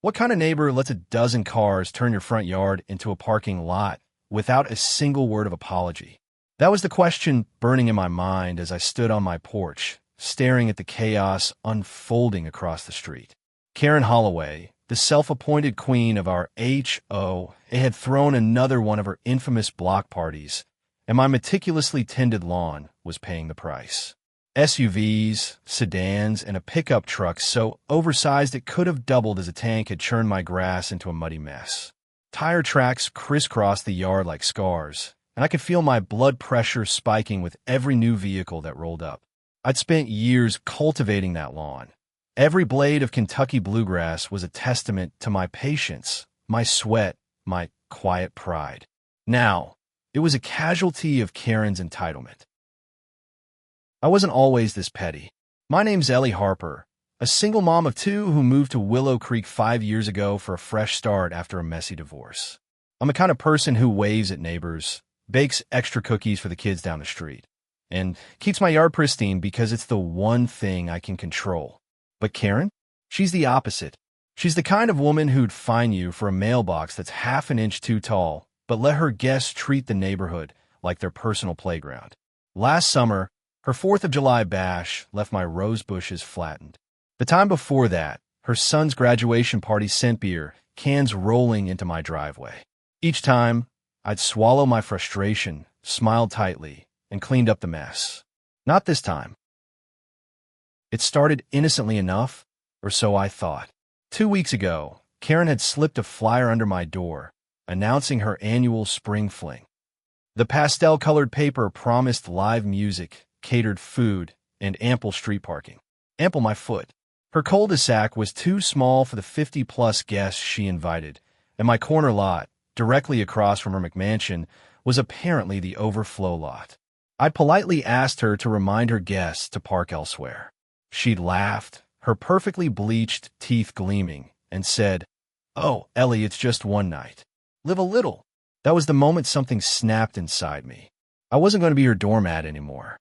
What kind of neighbor lets a dozen cars turn your front yard into a parking lot without a single word of apology? That was the question burning in my mind as I stood on my porch, staring at the chaos unfolding across the street. Karen Holloway, the self-appointed queen of our HOA, had thrown another one of her infamous block parties, and my meticulously tended lawn was paying the price. SUVs, sedans, and a pickup truck so oversized it could have doubled as a tank had churned my grass into a muddy mess. Tire tracks crisscrossed the yard like scars, and I could feel my blood pressure spiking with every new vehicle that rolled up. I'd spent years cultivating that lawn. Every blade of Kentucky bluegrass was a testament to my patience, my sweat, my quiet pride. Now, it was a casualty of Karen's entitlement. I wasn't always this petty. My name's Ellie Harper, a single mom of two who moved to Willow Creek 5 years ago for a fresh start after a messy divorce. I'm the kind of person who waves at neighbors, bakes extra cookies for the kids down the street, and keeps my yard pristine because it's the one thing I can control. But Karen? She's the opposite. She's the kind of woman who'd fine you for a mailbox that's half an inch too tall, but let her guests treat the neighborhood like their personal playground. Last summer, her 4th of July bash left my rose bushes flattened. The time before that, her son's graduation party sent beer, cans rolling into my driveway. Each time, I'd swallow my frustration, smiled tightly, and cleaned up the mess. Not this time. It started innocently enough, or so I thought. 2 weeks ago, Karen had slipped a flyer under my door, announcing her annual spring fling. The pastel-colored paper promised live music, catered food, and ample street parking. Ample my foot. Her cul-de-sac was too small for the 50-plus guests she invited, and my corner lot, directly across from her McMansion, was apparently the overflow lot. I politely asked her to remind her guests to park elsewhere. She laughed, her perfectly bleached teeth gleaming, and said, "Oh, Ellie, it's just one night. Live a little." That was the moment something snapped inside me. I wasn't going to be her doormat anymore.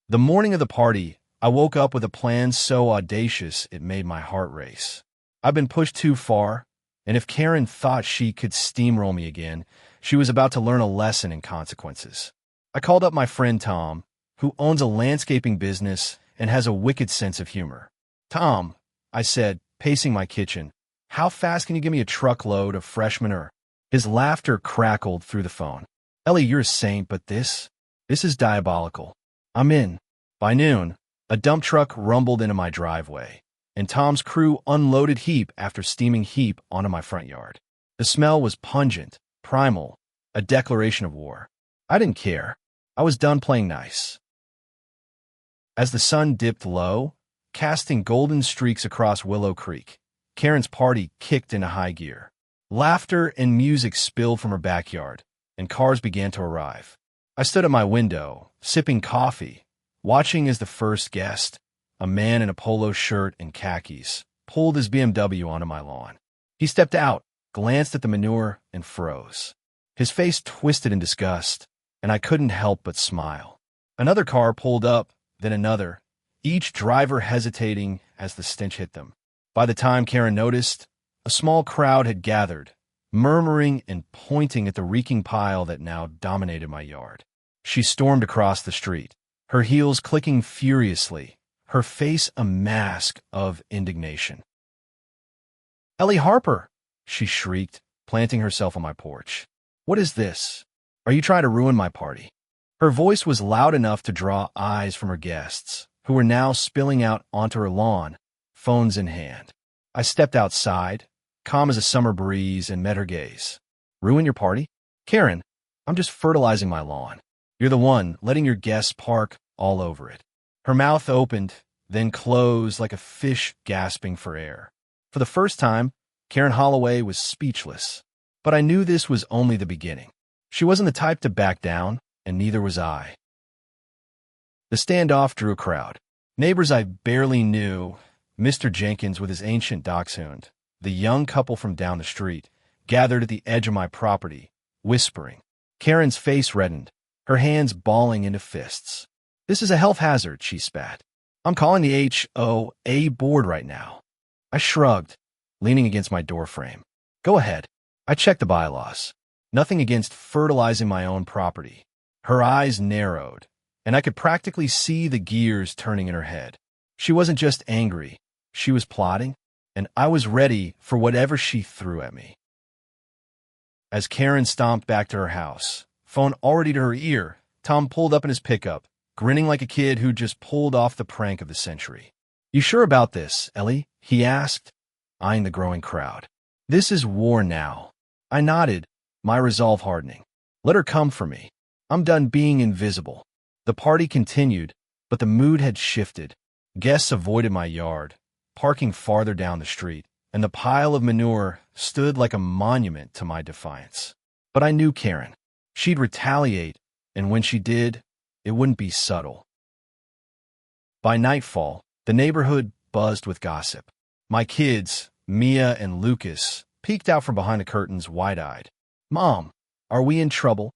The morning of the party, I woke up with a plan so audacious it made my heart race. I've been pushed too far, and if Karen thought she could steamroll me again, she was about to learn a lesson in consequences. I called up my friend Tom, who owns a landscaping business and has a wicked sense of humor. "Tom," I said, pacing my kitchen, "how fast can you give me a truckload of fresh manure?" His laughter crackled through the phone. "Ellie, you're a saint, but this is diabolical. I'm in." By noon, a dump truck rumbled into my driveway, and Tom's crew unloaded heap after steaming heap onto my front yard. The smell was pungent, primal, a declaration of war. I didn't care. I was done playing nice. As the sun dipped low, casting golden streaks across Willow Creek, Karen's party kicked into high gear. Laughter and music spilled from her backyard, and cars began to arrive. I stood at my window, sipping coffee, watching as the first guest, a man in a polo shirt and khakis, pulled his BMW onto my lawn. He stepped out, glanced at the manure, and froze. His face twisted in disgust, and I couldn't help but smile. Another car pulled up, then another, each driver hesitating as the stench hit them. By the time Karen noticed, a small crowd had gathered, murmuring and pointing at the reeking pile that now dominated my yard. She stormed across the street, her heels clicking furiously, her face a mask of indignation. "Ellie Harper!" she shrieked, planting herself on my porch. "What is this? Are you trying to ruin my party?" Her voice was loud enough to draw eyes from her guests, who were now spilling out onto her lawn, phones in hand. I stepped outside, calm as a summer breeze, and met her gaze. "Ruin your party? Karen, I'm just fertilizing my lawn. You're the one letting your guests park all over it." Her mouth opened, then closed like a fish gasping for air. For the first time, Karen Holloway was speechless. But I knew this was only the beginning. She wasn't the type to back down, and neither was I. The standoff drew a crowd. Neighbors I barely knew, Mr. Jenkins with his ancient dachshund, the young couple from down the street, gathered at the edge of my property, whispering. Karen's face reddened, her hands balling into fists. "This is a health hazard," she spat. "I'm calling the HOA board right now." I shrugged. leaning against my doorframe. Go ahead. I checked the bylaws. Nothing against fertilizing my own property. Her eyes narrowed, and I could practically see the gears turning in her head. She wasn't just angry. She was plotting, and I was ready for whatever she threw at me. As Karen stomped back to her house, phone already to her ear, Tom pulled up in his pickup, grinning like a kid who just pulled off the prank of the century. You sure about this, Ellie? He asked, eyeing the growing crowd. This is war now. I nodded, my resolve hardening. Let her come for me. I'm done being invisible. The party continued, but the mood had shifted. Guests avoided my yard, parking farther down the street, and the pile of manure stood like a monument to my defiance. But I knew Karen. She'd retaliate, and when she did, it wouldn't be subtle. By nightfall, the neighborhood buzzed with gossip. My kids, Mia and Lucas, peeked out from behind the curtains wide-eyed. Mom, are we in trouble?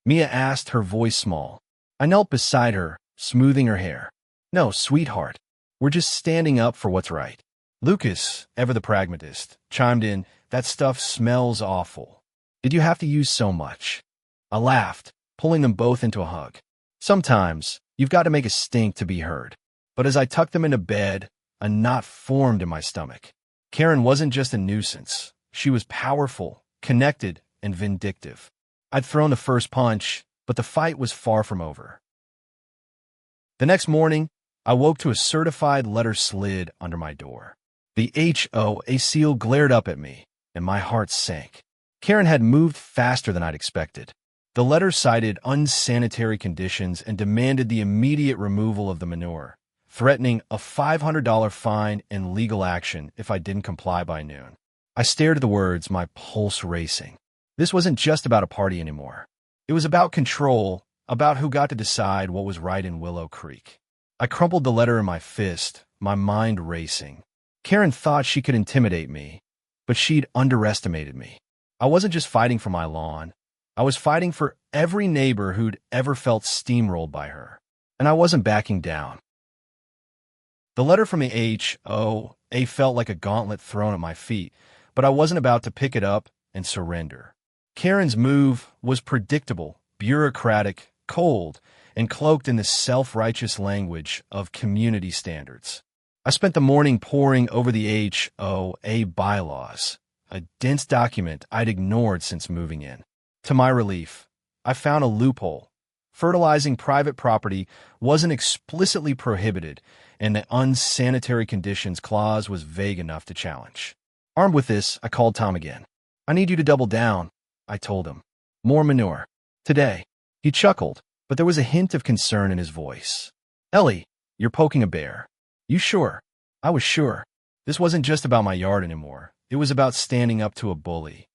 Mia asked, her voice small. I knelt beside her, smoothing her hair. No, sweetheart. We're just standing up for what's right. Lucas, ever the pragmatist, chimed in, that stuff smells awful. Did you have to use so much? I laughed, pulling them both into a hug. Sometimes, you've got to make a stink to be heard. But as I tucked them into bed, a knot formed in my stomach. Karen wasn't just a nuisance. She was powerful, connected, and vindictive. I'd thrown the first punch, but the fight was far from over. The next morning, I woke to a certified letter slid under my door. The HOA seal glared up at me, and my heart sank. Karen had moved faster than I'd expected. The letter cited unsanitary conditions and demanded the immediate removal of the manure, threatening a $500 fine and legal action if I didn't comply by noon. I stared at the words, my pulse racing. This wasn't just about a party anymore. It was about control, about who got to decide what was right in Willow Creek. I crumpled the letter in my fist, my mind racing. Karen thought she could intimidate me, but she'd underestimated me. I wasn't just fighting for my lawn. I was fighting for every neighbor who'd ever felt steamrolled by her. And I wasn't backing down. The letter from the HOA felt like a gauntlet thrown at my feet, but I wasn't about to pick it up and surrender. Karen's move was predictable, bureaucratic, cold, and cloaked in the self-righteous language of community standards. I spent the morning poring over the HOA bylaws, a dense document I'd ignored since moving in. To my relief, I found a loophole. Fertilizing private property wasn't explicitly prohibited, and the unsanitary conditions clause was vague enough to challenge. Armed with this, I called Tom again. I need you to double down, I told him. More manure. Today. He chuckled, but there was a hint of concern in his voice. Ellie, you're poking a bear. You sure? I was sure. This wasn't just about my yard anymore. It was about standing up to a bully.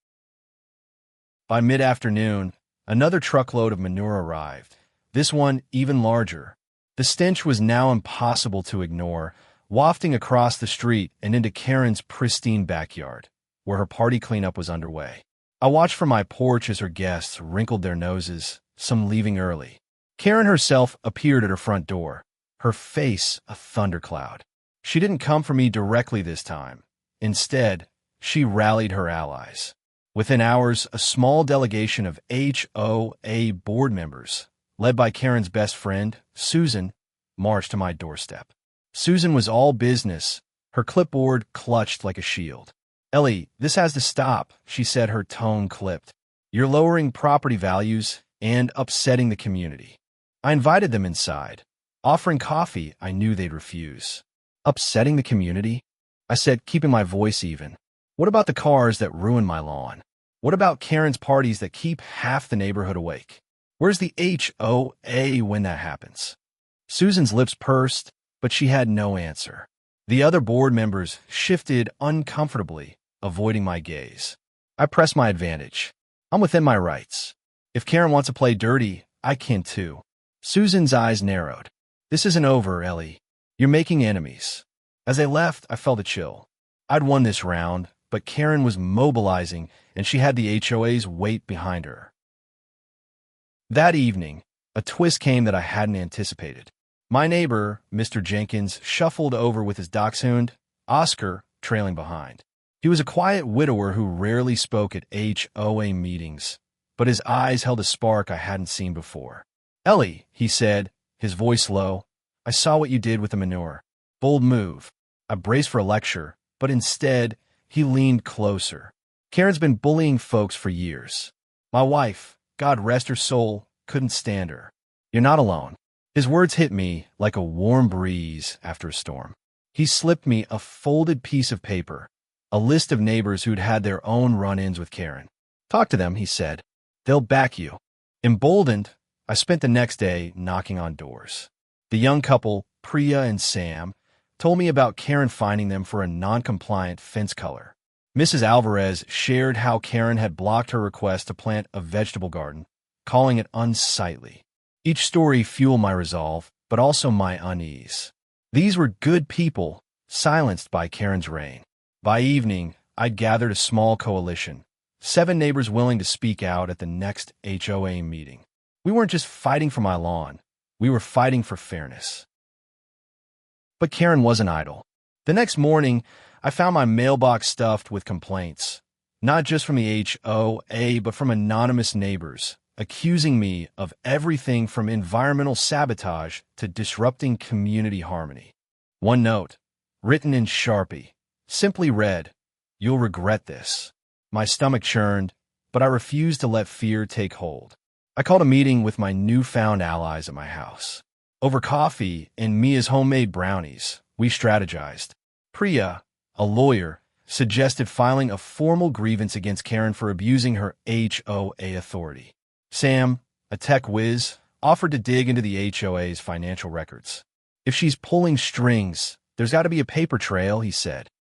By mid-afternoon, another truckload of manure arrived, this one even larger. The stench was now impossible to ignore, wafting across the street and into Karen's pristine backyard, where her party cleanup was underway. I watched from my porch as her guests wrinkled their noses, some leaving early. Karen herself appeared at her front door, her face a thundercloud. She didn't come for me directly this time. Instead, she rallied her allies. Within hours, a small delegation of HOA board members, led by Karen's best friend, Susan, marched to my doorstep. Susan was all business, her clipboard clutched like a shield. Ellie, this has to stop, she said, her tone clipped. You're lowering property values and upsetting the community. I invited them inside. Offering coffee, I knew they'd refuse. Upsetting the community? I said, keeping my voice even. What about the cars that ruin my lawn? What about Karen's parties that keep half the neighborhood awake? Where's the HOA when that happens? Susan's lips pursed, but she had no answer. The other board members shifted uncomfortably, avoiding my gaze. I pressed my advantage. I'm within my rights. If Karen wants to play dirty, I can too. Susan's eyes narrowed. This isn't over, Ellie. You're making enemies. As they left, I felt a chill. I'd won this round, but Karen was mobilizing, and she had the HOA's weight behind her. That evening, a twist came that I hadn't anticipated. My neighbor, Mr. Jenkins, shuffled over with his dachshund, Oscar, trailing behind. He was a quiet widower who rarely spoke at HOA meetings, but his eyes held a spark I hadn't seen before. "Ellie," he said, his voice low, "I saw what you did with the manure. Bold move." I braced for a lecture, but instead, he leaned closer. "Karen's been bullying folks for years. My wife, God rest her soul, couldn't stand her. You're not alone." His words hit me like a warm breeze after a storm. He slipped me a folded piece of paper, a list of neighbors who'd had their own run-ins with Karen. "Talk to them," he said. "They'll back you." Emboldened, I spent the next day knocking on doors. The young couple, Priya and Sam, told me about Karen finding them for a non-compliant fence color. Mrs. Alvarez shared how Karen had blocked her request to plant a vegetable garden, calling it unsightly. Each story fueled my resolve, but also my unease. These were good people, silenced by Karen's reign. By evening, I'd gathered a small coalition, 7 neighbors willing to speak out at the next HOA meeting. We weren't just fighting for my lawn, we were fighting for fairness. But Karen wasn't idle. The next morning, I found my mailbox stuffed with complaints, not just from the HOA, but from anonymous neighbors, accusing me of everything from environmental sabotage to disrupting community harmony. One note, written in Sharpie, simply read, "You'll regret this." My stomach churned, but I refused to let fear take hold. I called a meeting with my newfound allies at my house. Over coffee and Mia's homemade brownies, we strategized. Priya, a lawyer, suggested filing a formal grievance against Karen for abusing her HOA authority. Sam, a tech whiz, offered to dig into the HOA's financial records. "If she's pulling strings, there's got to be a paper trail," he said.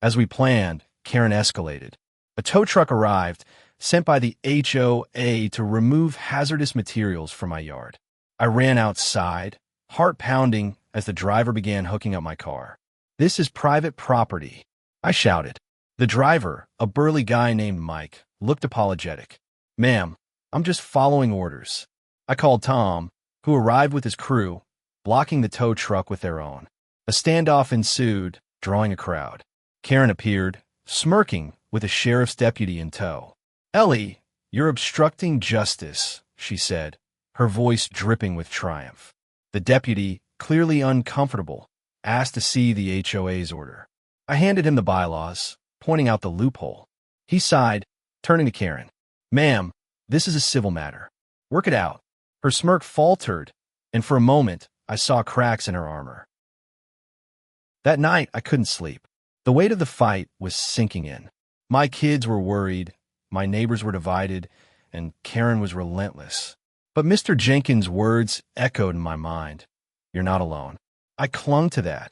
As we planned, Karen escalated. A tow truck arrived, sent by the HOA to remove hazardous materials from my yard. I ran outside, heart pounding as the driver began hooking up my car. "This is private property," I shouted. The driver, a burly guy named Mike, looked apologetic. "Ma'am, I'm just following orders." I called Tom, who arrived with his crew, blocking the tow truck with their own. A standoff ensued, drawing a crowd. Karen appeared, smirking, with a sheriff's deputy in tow. "Ellie, you're obstructing justice," she said, her voice dripping with triumph. The deputy, clearly uncomfortable, asked to see the HOA's order. I handed him the bylaws, pointing out the loophole. He sighed, turning to Karen. "Ma'am, this is a civil matter. Work it out." Her smirk faltered, and for a moment, I saw cracks in her armor. That night, I couldn't sleep. The weight of the fight was sinking in. My kids were worried, my neighbors were divided, and Karen was relentless. But Mr. Jenkins' words echoed in my mind. "You're not alone." I clung to that,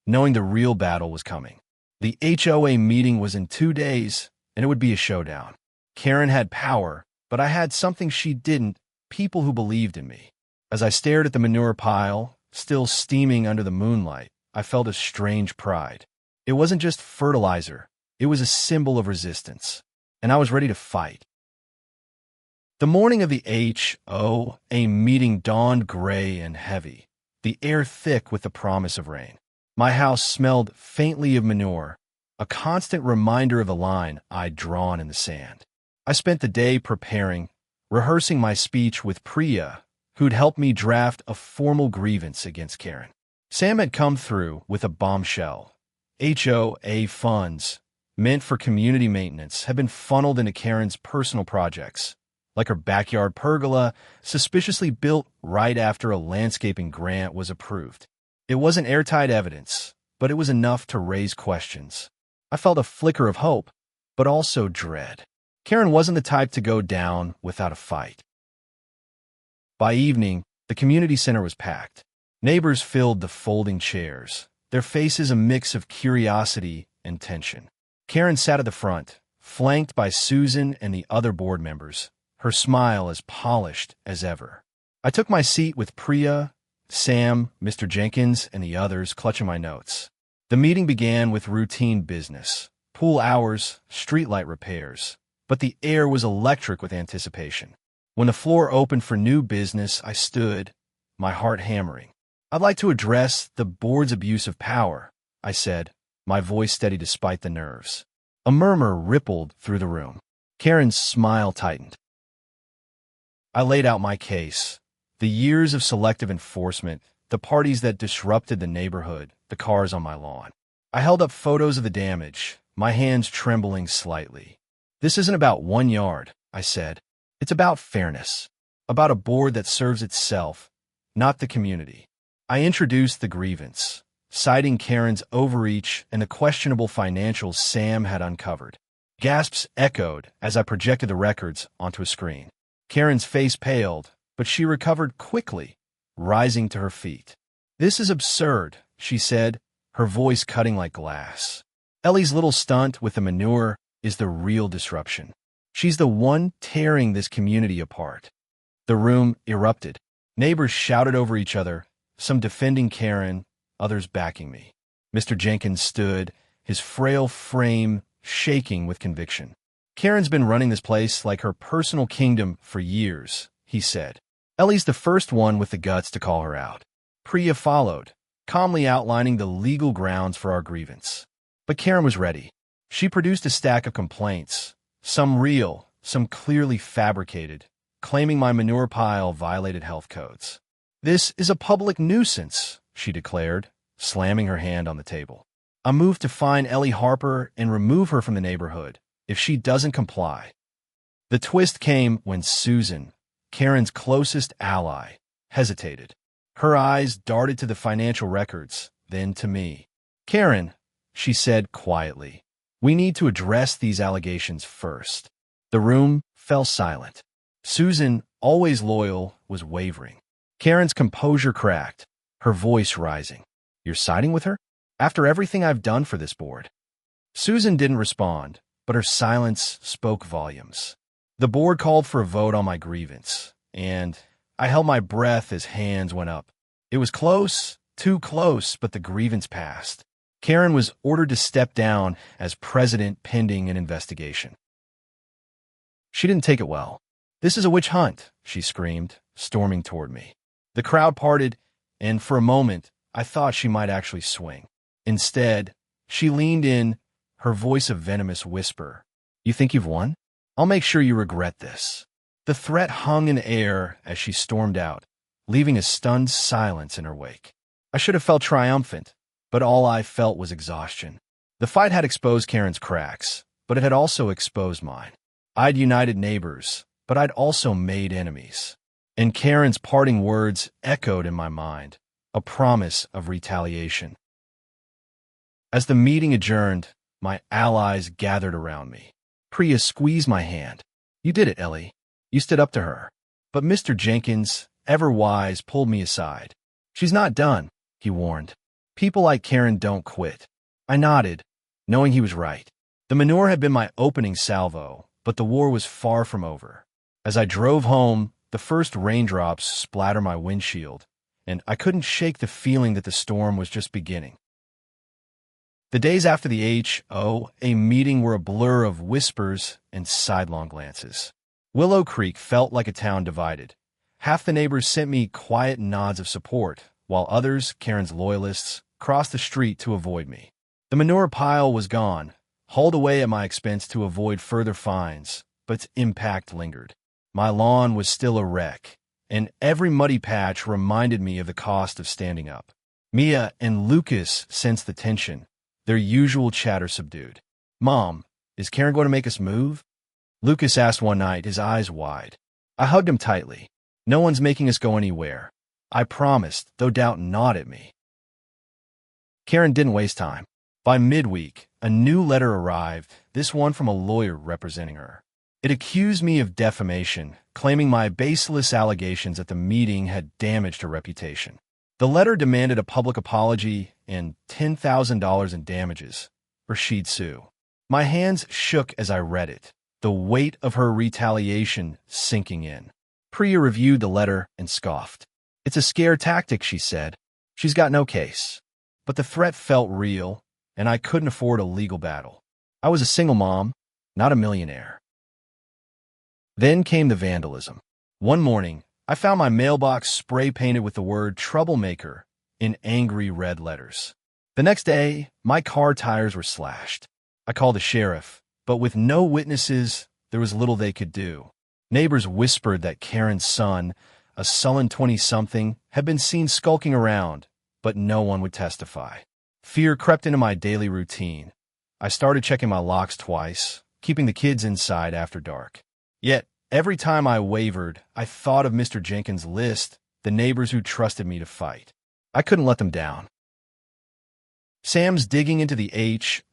knowing the real battle was coming. The HOA meeting was in 2 days, and it would be a showdown. Karen had power, but I had something she didn't, people who believed in me. As I stared at the manure pile, still steaming under the moonlight, I felt a strange pride. It wasn't just fertilizer, it was a symbol of resistance, and I was ready to fight. The morning of the HOA meeting dawned gray and heavy, the air thick with the promise of rain. My house smelled faintly of manure, a constant reminder of the line I'd drawn in the sand. I spent the day preparing, rehearsing my speech with Priya, who'd helped me draft a formal grievance against Karen. Sam had come through with a bombshell. HOA funds, meant for community maintenance, had been funneled into Karen's personal projects, like her backyard pergola, suspiciously built right after a landscaping grant was approved. It wasn't airtight evidence, but it was enough to raise questions. I felt a flicker of hope, but also dread. Karen wasn't the type to go down without a fight. By evening, the community center was packed. Neighbors filled the folding chairs, their faces a mix of curiosity and tension. Karen sat at the front, flanked by Susan and the other board members, her smile as polished as ever. I took my seat with Priya, Sam, Mr. Jenkins, and the others, clutching my notes. The meeting began with routine business, pool hours, streetlight repairs, but the air was electric with anticipation. When the floor opened for new business, I stood, my heart hammering. "I'd like to address the board's abuse of power," I said, my voice steady despite the nerves. A murmur rippled through the room. Karen's smile tightened. I laid out my case. The years of selective enforcement, the parties that disrupted the neighborhood, the cars on my lawn. I held up photos of the damage, my hands trembling slightly. This isn't about 1 yard, I said. It's about fairness. About a board that serves itself, not the community. I introduced the grievance, citing Karen's overreach and the questionable financials Sam had uncovered. Gasps echoed as I projected the records onto a screen. Karen's face paled, but she recovered quickly, rising to her feet. "This is absurd," she said, her voice cutting like glass. "Ellie's little stunt with the manure is the real disruption. She's the one tearing this community apart." The room erupted. Neighbors shouted over each other, some defending Karen, others backing me. Mr. Jenkins stood, his frail frame shaking with conviction. "Karen's been running this place like her personal kingdom for years," he said. "Ellie's the first one with the guts to call her out." Priya followed, calmly outlining the legal grounds for our grievance. But Karen was ready. She produced a stack of complaints, some real, some clearly fabricated, claiming my manure pile violated health codes. "This is a public nuisance," she declared, slamming her hand on the table. "I moved to fine Ellie Harper and remove her from the neighborhood if she doesn't comply." The twist came when Susan, Karen's closest ally, hesitated. Her eyes darted to the financial records, then to me. "Karen," she said quietly, "we need to address these allegations first." The room fell silent. Susan, always loyal, was wavering. Karen's composure cracked, her voice rising. "You're siding with her? After everything I've done for this board?" Susan didn't respond, but her silence spoke volumes. The board called for a vote on my grievance, and I held my breath as hands went up. It was close, too close, but the grievance passed. Karen was ordered to step down as president pending an investigation. She didn't take it well. "This is a witch hunt," she screamed, storming toward me. The crowd parted, and for a moment, I thought she might actually swing. Instead, she leaned in, her voice a venomous whisper. "You think you've won? I'll make sure you regret this." The threat hung in air as she stormed out, leaving a stunned silence in her wake. I should have felt triumphant, but all I felt was exhaustion. The fight had exposed Karen's cracks, but it had also exposed mine. I'd united neighbors, but I'd also made enemies. And Karen's parting words echoed in my mind, a promise of retaliation. As the meeting adjourned, my allies gathered around me. Priya squeezed my hand. "You did it, Ellie. You stood up to her." But Mr. Jenkins, ever wise, pulled me aside. "She's not done," he warned. "People like Karen don't quit." I nodded, knowing he was right. The manure had been my opening salvo, but the war was far from over. As I drove home, the first raindrops splattered my windshield, and I couldn't shake the feeling that the storm was just beginning. The days after the HOA meeting were a blur of whispers and sidelong glances. Willow Creek felt like a town divided. Half the neighbors sent me quiet nods of support, while others, Karen's loyalists, crossed the street to avoid me. The manure pile was gone, hauled away at my expense to avoid further fines, but its impact lingered. My lawn was still a wreck, and every muddy patch reminded me of the cost of standing up. Mia and Lucas sensed the tension, their usual chatter subdued. "Mom, is Karen going to make us move?" Lucas asked one night, his eyes wide. I hugged him tightly. "No one's making us go anywhere," I promised, though doubt gnawed at me. Karen didn't waste time. By midweek, a new letter arrived, this one from a lawyer representing her. It accused me of defamation, claiming my baseless allegations at the meeting had damaged her reputation. The letter demanded a public apology and $10,000 in damages, or she'd sue. My hands shook as I read it, the weight of her retaliation sinking in. Priya reviewed the letter and scoffed. "It's a scare tactic," she said. "She's got no case." But the threat felt real, and I couldn't afford a legal battle. I was a single mom, not a millionaire. Then came the vandalism. One morning, I found my mailbox spray-painted with the word "troublemaker" in angry red letters. The next day, my car tires were slashed. I called the sheriff, but with no witnesses, there was little they could do. Neighbors whispered that Karen's son, a sullen 20-something, had been seen skulking around, but no one would testify. Fear crept into my daily routine. I started checking my locks twice, keeping the kids inside after dark. Yet, every time I wavered, I thought of Mr. Jenkins' list, the neighbors who trusted me to fight. I couldn't let them down. Sam's digging into the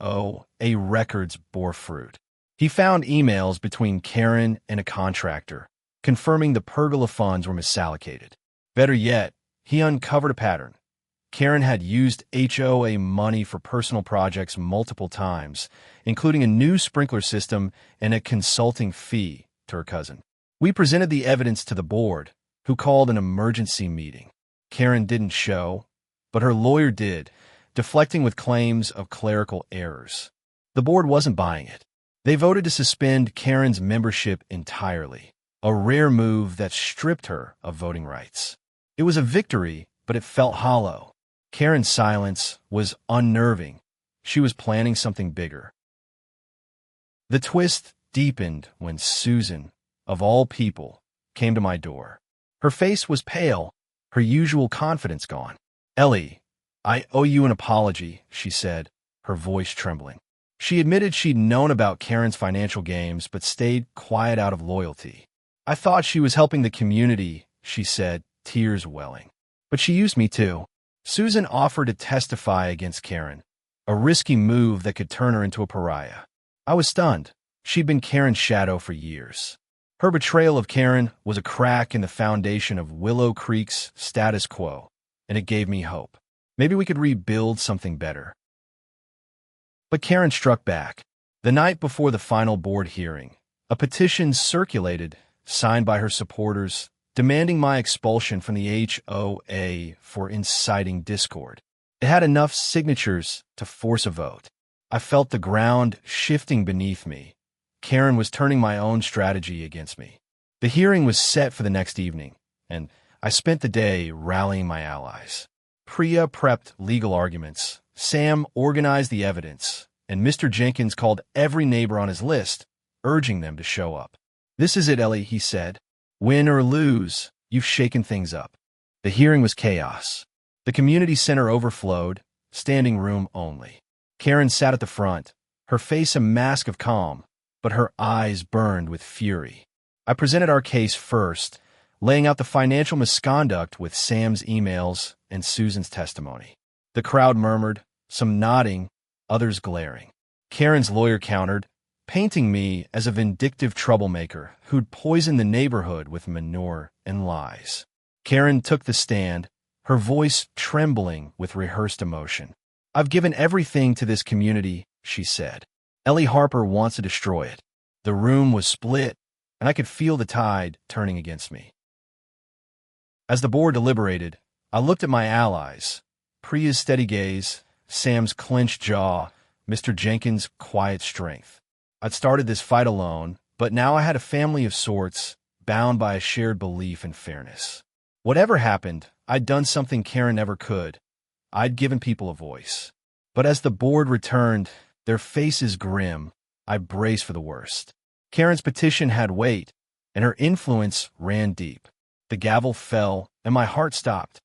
HOA records bore fruit. He found emails between Karen and a contractor, confirming the pergola funds were misallocated. Better yet, he uncovered a pattern. Karen had used HOA money for personal projects multiple times, including a new sprinkler system and a consulting fee to her cousin. We presented the evidence to the board, who called an emergency meeting. Karen didn't show, but her lawyer did, deflecting with claims of clerical errors. The board wasn't buying it. They voted to suspend Karen's membership entirely, a rare move that stripped her of voting rights. It was a victory, but it felt hollow. Karen's silence was unnerving. She was planning something bigger. The twist deepened when Susan, of all people, came to my door. Her face was pale, her usual confidence gone. "Ellie, I owe you an apology," she said, her voice trembling. She admitted she'd known about Karen's financial games but stayed quiet out of loyalty. "I thought she was helping the community," she said, tears welling. "But she used me too." Susan offered to testify against Karen, a risky move that could turn her into a pariah. I was stunned. She'd been Karen's shadow for years. Her betrayal of Karen was a crack in the foundation of Willow Creek's status quo, and it gave me hope. Maybe we could rebuild something better. But Karen struck back. The night before the final board hearing, a petition circulated, signed by her supporters, demanding my expulsion from the HOA for inciting discord. It had enough signatures to force a vote. I felt the ground shifting beneath me. Karen was turning my own strategy against me. The hearing was set for the next evening, and I spent the day rallying my allies. Priya prepped legal arguments, Sam organized the evidence, and Mr. Jenkins called every neighbor on his list, urging them to show up. "This is it, Ellie," he said. "Win or lose, you've shaken things up." The hearing was chaos. The community center overflowed, standing room only. Karen sat at the front, her face a mask of calm, but her eyes burned with fury. I presented our case first, laying out the financial misconduct with Sam's emails and Susan's testimony. The crowd murmured, some nodding, others glaring. Karen's lawyer countered, painting me as a vindictive troublemaker who'd poisoned the neighborhood with manure and lies. Karen took the stand, her voice trembling with rehearsed emotion. "I've given everything to this community," she said. "Ellie Harper wants to destroy it." The room was split, and I could feel the tide turning against me. As the board deliberated, I looked at my allies, Priya's steady gaze, Sam's clenched jaw, Mr. Jenkins' quiet strength. I'd started this fight alone, but now I had a family of sorts, bound by a shared belief in fairness. Whatever happened, I'd done something Karen never could. I'd given people a voice. But as the board returned, their faces grim, I braced for the worst. Karen's petition had weight, and her influence ran deep. The gavel fell, and my heart stopped.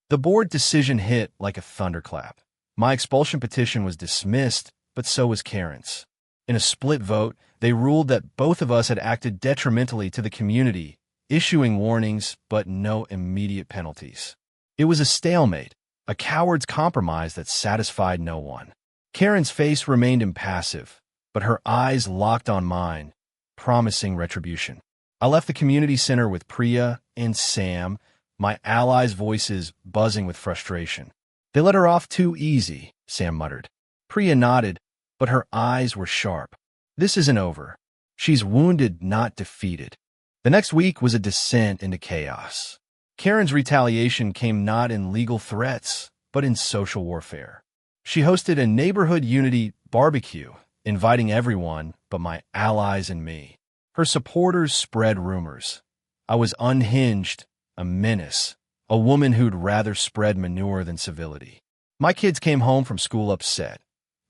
The board decision hit like a thunderclap. My expulsion petition was dismissed, but so was Karen's. In a split vote, they ruled that both of us had acted detrimentally to the community, issuing warnings but no immediate penalties. It was a stalemate, a coward's compromise that satisfied no one. Karen's face remained impassive, but her eyes locked on mine, promising retribution. I left the community center with Priya and Sam, my allies' voices buzzing with frustration. "They let her off too easy," Sam muttered. Priya nodded, but her eyes were sharp. "This isn't over. She's wounded, not defeated." The next week was a descent into chaos. Karen's retaliation came not in legal threats, but in social warfare. She hosted a neighborhood unity barbecue, inviting everyone but my allies and me. Her supporters spread rumors. I was unhinged, a menace, a woman who'd rather spread manure than civility. My kids came home from school upset.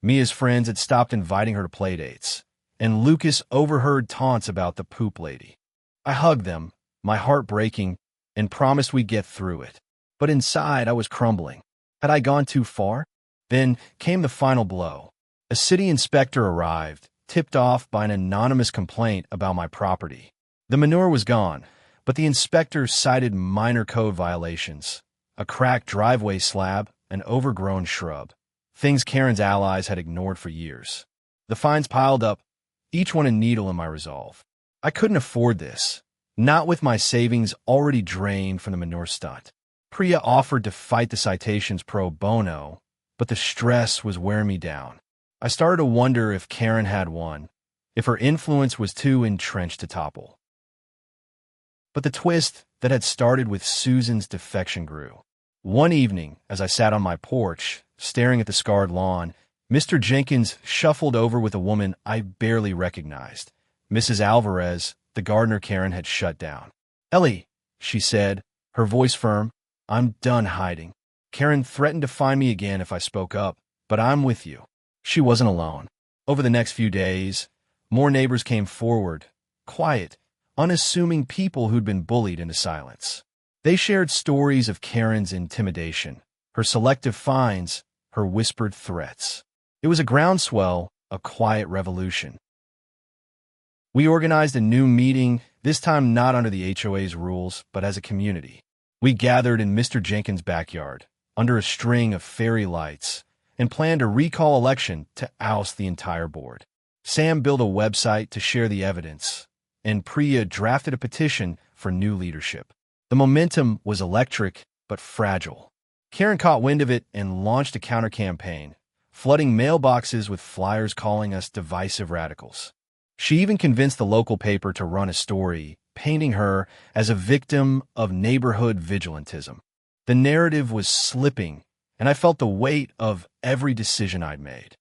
Mia's friends had stopped inviting her to playdates, and Lucas overheard taunts about the poop lady. I hugged them, my heart breaking, and promised we'd get through it. But inside, I was crumbling. Had I gone too far? Then came the final blow. A city inspector arrived, tipped off by an anonymous complaint about my property. The manure was gone, but the inspector cited minor code violations: a cracked driveway slab, an overgrown shrub, things Karen's allies had ignored for years. The fines piled up, each one a needle in my resolve. I couldn't afford this, not with my savings already drained from the manure stunt. Priya offered to fight the citations pro bono, but the stress was wearing me down. I started to wonder if Karen had won, if her influence was too entrenched to topple. But the twist that had started with Susan's defection grew. One evening, as I sat on my porch, staring at the scarred lawn, Mr. Jenkins shuffled over with a woman I barely recognized. Mrs. Alvarez, the gardener Karen had shut down. "Ellie," she said, her voice firm, "I'm done hiding. Karen threatened to find me again if I spoke up, but I'm with you." She wasn't alone. Over the next few days, more neighbors came forward, quiet, unassuming people who'd been bullied into silence. They shared stories of Karen's intimidation, her selective fines, her whispered threats. It was a groundswell, a quiet revolution. We organized a new meeting, this time not under the HOA's rules, but as a community. We gathered in Mr. Jenkins' backyard, under a string of fairy lights, and planned a recall election to oust the entire board. Sam built a website to share the evidence, and Priya drafted a petition for new leadership. The momentum was electric, but fragile. Karen caught wind of it and launched a counter-campaign, flooding mailboxes with flyers calling us divisive radicals. She even convinced the local paper to run a story, painting her as a victim of neighborhood vigilantism. The narrative was slipping, and I felt the weight of every decision I'd made.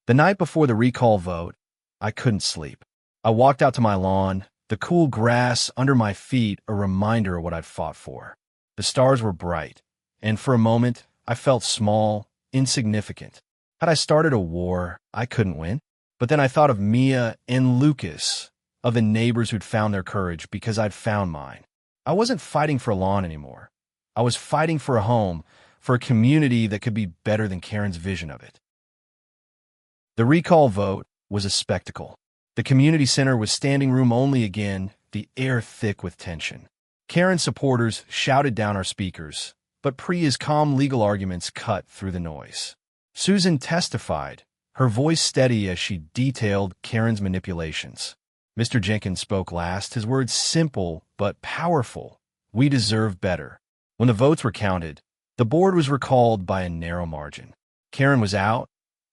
The night before the recall vote, I couldn't sleep. I walked out to my lawn, the cool grass under my feet a reminder of what I'd fought for. The stars were bright, and for a moment, I felt small, insignificant. Had I started a war I couldn't win? But then I thought of Mia and Lucas, of the neighbors who'd found their courage because I'd found mine. I wasn't fighting for a lawn anymore. I was fighting for a home, for a community that could be better than Karen's vision of it. The recall vote was a spectacle. The community center was standing room only again, the air thick with tension. Karen's supporters shouted down our speakers, but Priya's calm legal arguments cut through the noise. Susan testified, her voice steady as she detailed Karen's manipulations. Mr. Jenkins spoke last, his words simple but powerful. We deserve better. When the votes were counted, the board was recalled by a narrow margin. Karen was out,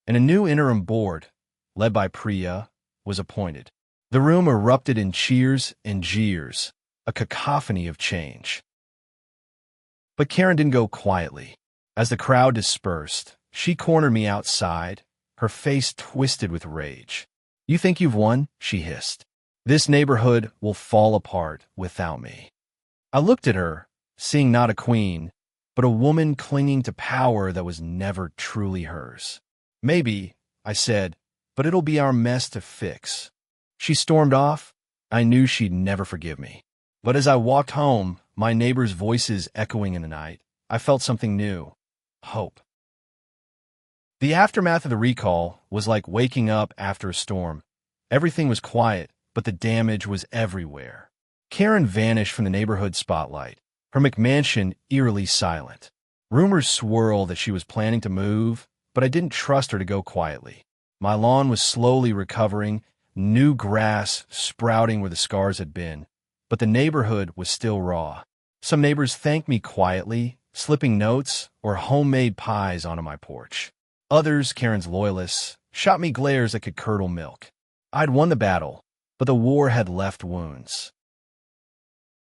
and a new interim board, led by Priya, was appointed. The room erupted in cheers and jeers, a cacophony of change. But Karen didn't go quietly. As the crowd dispersed, she cornered me outside, her face twisted with rage. "You think you've won?" she hissed. "This neighborhood will fall apart without me." I looked at her, seeing not a queen, but a woman clinging to power that was never truly hers. "Maybe," I said, "but it'll be our mess to fix." She stormed off. I knew she'd never forgive me. But as I walked home, my neighbors' voices echoing in the night, I felt something new: hope. The aftermath of the recall was like waking up after a storm. Everything was quiet, but the damage was everywhere. Karen vanished from the neighborhood spotlight, her McMansion eerily silent. Rumors swirled that she was planning to move, but I didn't trust her to go quietly. My lawn was slowly recovering, new grass sprouting where the scars had been, but the neighborhood was still raw. Some neighbors thanked me quietly, slipping notes or homemade pies onto my porch. Others, Karen's loyalists, shot me glares that could curdle milk. I'd won the battle, but the war had left wounds.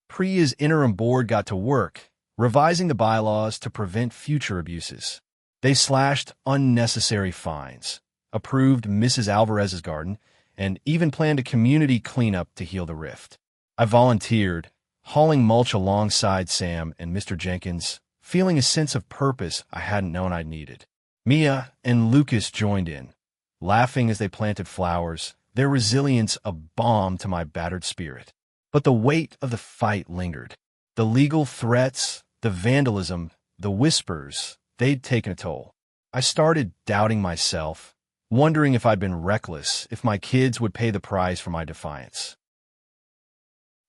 Priya's interim board got to work, revising the bylaws to prevent future abuses. They slashed unnecessary fines, approved Mrs. Alvarez's garden, and even planned a community cleanup to heal the rift. I volunteered, hauling mulch alongside Sam and Mr. Jenkins, feeling a sense of purpose I hadn't known I needed. Mia and Lucas joined in, laughing as they planted flowers, their resilience a balm to my battered spirit. But the weight of the fight lingered. The legal threats, the vandalism, the whispers, they'd taken a toll. I started doubting myself, wondering if I'd been reckless, if my kids would pay the price for my defiance.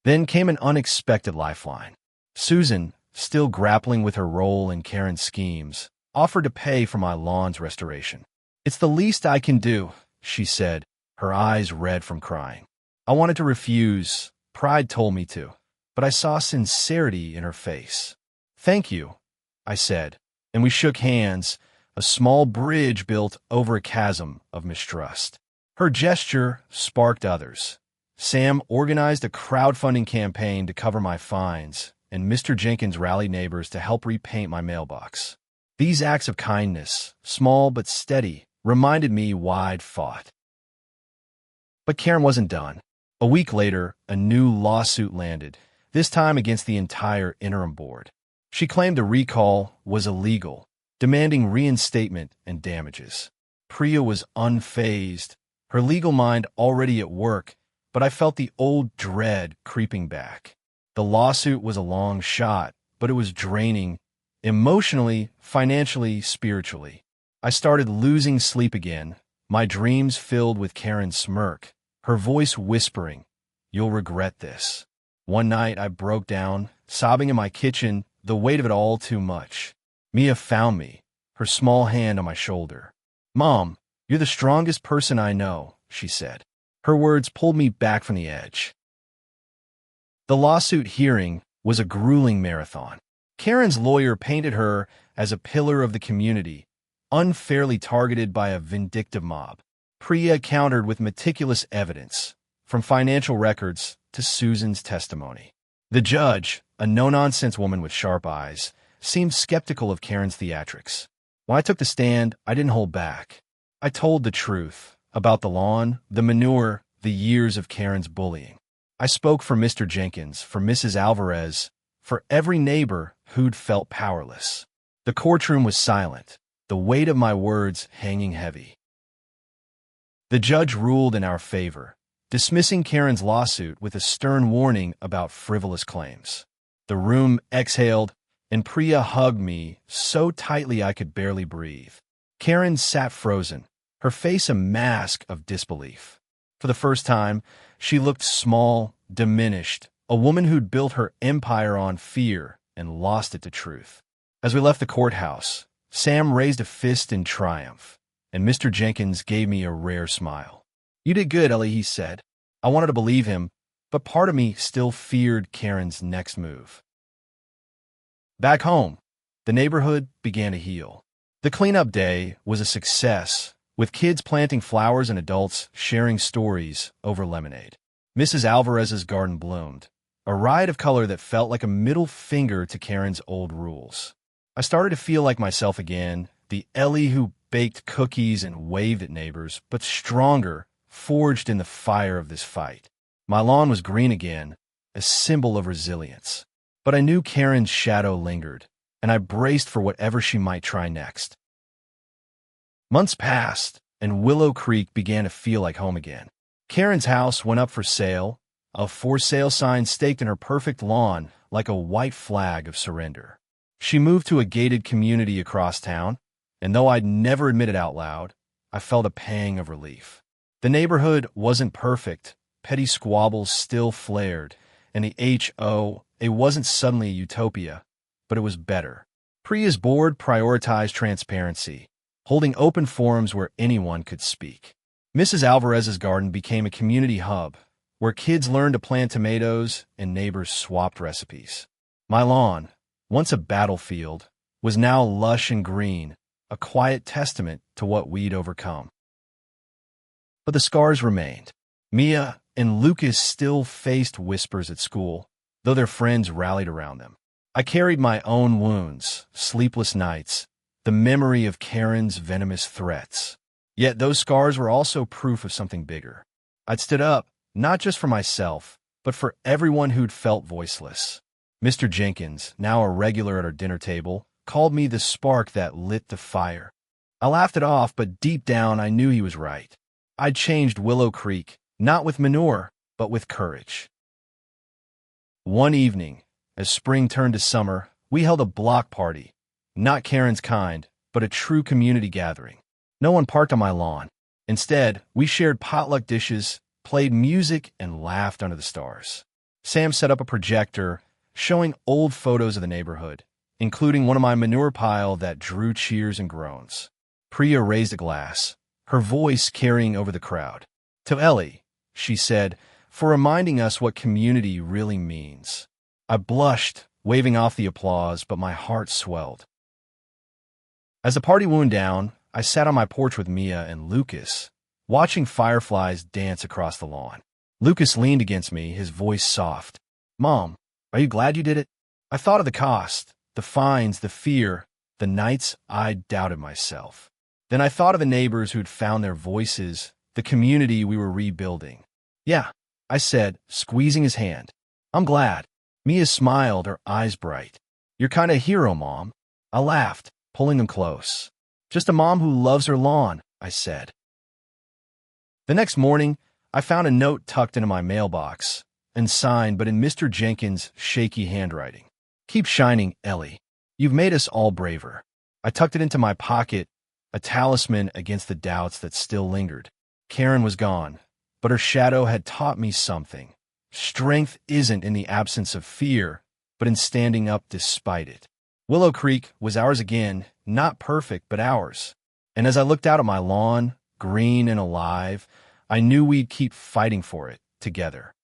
Then came an unexpected lifeline. Susan, still grappling with her role in Karen's schemes, offered to pay for my lawn's restoration. "It's the least I can do," she said, her eyes red from crying. I wanted to refuse. Pride told me to, but I saw sincerity in her face. "Thank you," I said, and we shook hands, a small bridge built over a chasm of mistrust. Her gesture sparked others. Sam organized a crowdfunding campaign to cover my fines, and Mr. Jenkins rallied neighbors to help repaint my mailbox. These acts of kindness, small but steady, reminded me why I'd fought. But Karen wasn't done. A week later, a new lawsuit landed, this time against the entire interim board. She claimed the recall was illegal, demanding reinstatement and damages. Priya was unfazed, her legal mind already at work, but I felt the old dread creeping back. The lawsuit was a long shot, but it was draining, emotionally, financially, spiritually. I started losing sleep again, my dreams filled with Karen's smirk, her voice whispering, "You'll regret this." One night I broke down, sobbing in my kitchen, the weight of it all too much. Mia found me, her small hand on my shoulder. "Mom, you're the strongest person I know," she said. Her words pulled me back from the edge. The lawsuit hearing was a grueling marathon. Karen's lawyer painted her as a pillar of the community, unfairly targeted by a vindictive mob. Priya countered with meticulous evidence, from financial records to Susan's testimony. The judge, a no-nonsense woman with sharp eyes, seemed skeptical of Karen's theatrics. When I took the stand, I didn't hold back. I told the truth about the lawn, the manure, the years of Karen's bullying. I spoke for Mr. Jenkins, for Mrs. Alvarez, for every neighbor who'd felt powerless. The courtroom was silent, the weight of my words hanging heavy. The judge ruled in our favor, dismissing Karen's lawsuit with a stern warning about frivolous claims. The room exhaled, and Priya hugged me so tightly I could barely breathe. Karen sat frozen, her face a mask of disbelief. For the first time, she looked small, diminished, a woman who'd built her empire on fear and lost it to truth. As we left the courthouse, Sam raised a fist in triumph, and Mr. Jenkins gave me a rare smile. "You did good, Ellie," he said. I wanted to believe him, but part of me still feared Karen's next move. Back home, the neighborhood began to heal. The cleanup day was a success, with kids planting flowers and adults sharing stories over lemonade. Mrs. Alvarez's garden bloomed, a riot of color that felt like a middle finger to Karen's old rules. I started to feel like myself again, the Ellie who baked cookies and waved at neighbors, but stronger, forged in the fire of this fight. My lawn was green again, a symbol of resilience. But I knew Karen's shadow lingered, and I braced for whatever she might try next. Months passed, and Willow Creek began to feel like home again. Karen's house went up for sale, a for sale sign staked in her perfect lawn like a white flag of surrender. She moved to a gated community across town, and though I'd never admit it out loud, I felt a pang of relief. The neighborhood wasn't perfect, petty squabbles still flared, and the HOA wasn't suddenly a utopia, but it was better. Priya's board prioritized transparency, holding open forums where anyone could speak. Mrs. Alvarez's garden became a community hub, where kids learned to plant tomatoes and neighbors swapped recipes. My lawn, once a battlefield, was now lush and green, a quiet testament to what we'd overcome. But the scars remained. Mia and Lucas still faced whispers at school, though their friends rallied around them. I carried my own wounds, sleepless nights, the memory of Karen's venomous threats. Yet those scars were also proof of something bigger. I'd stood up, not just for myself, but for everyone who'd felt voiceless. Mr. Jenkins, now a regular at our dinner table, called me the spark that lit the fire. I laughed it off, but deep down I knew he was right. I'd changed Willow Creek, not with manure, but with courage. One evening, as spring turned to summer, we held a block party. Not Karen's kind, but a true community gathering. No one parked on my lawn. Instead, we shared potluck dishes, played music, and laughed under the stars. Sam set up a projector, showing old photos of the neighborhood, including one of my manure pile that drew cheers and groans. Priya raised a glass, her voice carrying over the crowd. "To Ellie," she said, "for reminding us what community really means." I blushed, waving off the applause, but my heart swelled. As the party wound down, I sat on my porch with Mia and Lucas, watching fireflies dance across the lawn. Lucas leaned against me, his voice soft. "Mom, are you glad you did it?" I thought of the cost, the fines, the fear, the nights I doubted myself. Then I thought of the neighbors who'd found their voices, the community we were rebuilding. "Yeah," I said, squeezing his hand. "I'm glad." Mia smiled, her eyes bright. "You're kind of a hero, Mom." I laughed, pulling him close. "Just a mom who loves her lawn," I said. The next morning, I found a note tucked into my mailbox, and signed, but in Mr. Jenkins' shaky handwriting. "Keep shining, Ellie. You've made us all braver." I tucked it into my pocket, a talisman against the doubts that still lingered. Karen was gone, but her shadow had taught me something. Strength isn't in the absence of fear, but in standing up despite it. Willow Creek was ours again, not perfect, but ours. And as I looked out at my lawn, green and alive, I knew we'd keep fighting for it together.